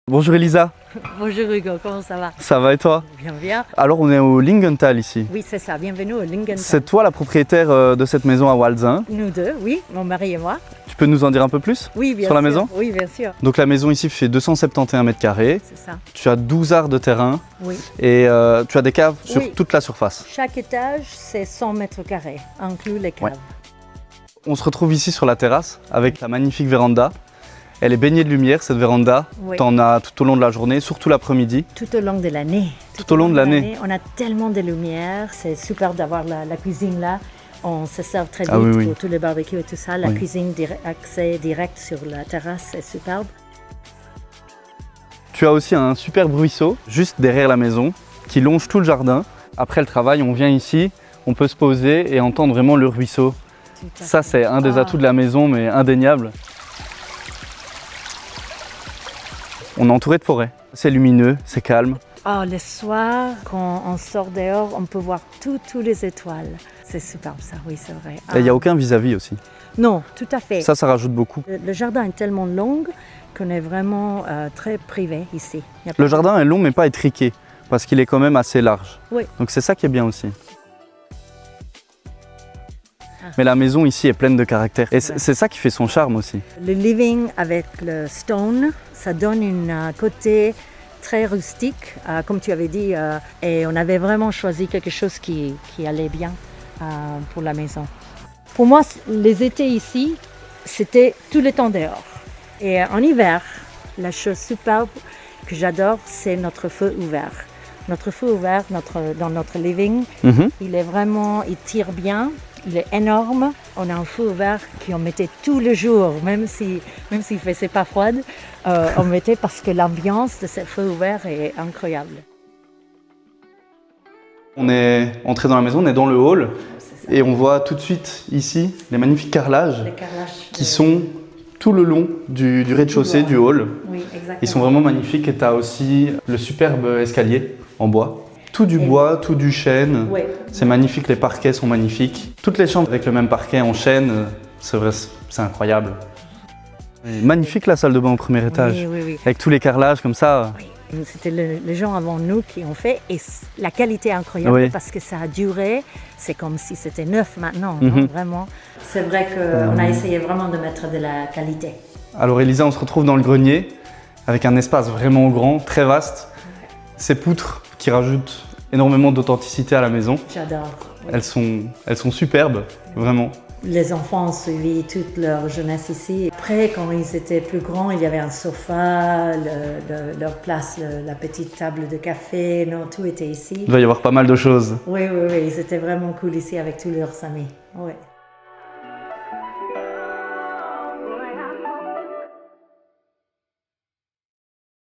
Bonjour Elisa. Bonjour Hugo, comment ça va? Ça va et toi? Bien, bien. Alors on est au Lingenthal ici. Oui, c'est ça, bienvenue au Lingenthal. C'est toi la propriétaire de cette maison à Waldzin. Nous deux, oui, mon mari et moi. Tu peux nous en dire un peu plus Oui, bien sur la sûr. maison? Oui, bien sûr, Donc la maison ici fait 271 mètres carrés. c'est ça. Tu as 12 arts de terrain Oui. et tu as des caves sur Oui. toute la surface. Chaque étage, c'est 100 mètres carrés, inclus les caves. Ouais. On se retrouve ici sur la terrasse avec la magnifique véranda. Elle est baignée de lumière cette véranda. Oui. T'en as tout au long de la journée, surtout l'après-midi. Tout au long de l'année. Tout au long de l'année. On a tellement de lumière, c'est super d'avoir la cuisine là. On se sert très vite Ah oui, oui. pour tous les barbecues et tout ça. La Oui. cuisine, accès direct sur la terrasse, c'est superbe. Tu as aussi un superbe ruisseau juste derrière la maison qui longe tout le jardin. Après le travail, on vient ici, on peut se poser et entendre vraiment le ruisseau. Tout à Ça, fait. c'est un des Ah. atouts de la maison, mais indéniable. On est entouré de forêt. C'est lumineux, c'est calme. Oh, le soir, quand on sort dehors, on peut voir tous les étoiles. C'est superbe ça, oui, c'est vrai. Et il n'y a aucun vis-à-vis aussi. Non, tout à fait. Ça rajoute beaucoup. Le jardin est tellement long qu'on est vraiment très privé ici. Il y a Le pas- jardin est long, mais pas étriqué, parce qu'il est quand même assez large. Oui. Donc c'est ça qui est bien aussi. Mais la maison ici est pleine de caractère. Et c'est ça qui fait son charme aussi. Le living avec le stone, ça donne un côté très rustique, comme tu avais dit, et on avait vraiment choisi quelque chose qui allait bien pour la maison. Pour moi, les étés ici, c'était tout le temps dehors. Et en hiver, la chose superbe que j'adore, c'est notre feu ouvert. Notre feu ouvert dans notre living, il tire bien, il est énorme. On a un feu ouvert qu'on mettait tous les jours, même s'il ne faisait pas froid, on mettait parce que l'ambiance de ce feu ouvert est incroyable. On est entré dans la maison, on est dans le hall, et on voit tout de suite ici les magnifiques carrelages Les carrelages qui sont tout le long du rez-de-chaussée, du hall. Oui, exactement. Ils sont vraiment magnifiques et tu as aussi le superbe escalier en bois. Tout du bois, tout du chêne. Oui. C'est magnifique, les parquets sont magnifiques. Toutes les chambres avec le même parquet en chêne, c'est vrai, c'est incroyable. Et magnifique la salle de bain au premier étage, Oui, oui. avec tous les carrelages comme ça. Oui. C'était les gens avant nous qui ont fait et la qualité est incroyable Oui. parce que ça a duré, c'est comme si c'était neuf maintenant, Mhm. non, vraiment. C'est vrai qu'on a essayé vraiment de mettre de la qualité. Alors Elisa, on se retrouve dans le grenier avec un espace vraiment grand, très vaste. Ces poutres qui rajoutent énormément d'authenticité à la maison. J'adore. Oui. Elles sont superbes, vraiment. Les enfants ont suivi toute leur jeunesse ici. Après, quand ils étaient plus grands, il y avait un sofa, leur place, la petite table de café, non, tout était ici. Il va y avoir pas mal de choses. Oui, ils étaient vraiment cool ici avec tous leurs amis. Oui.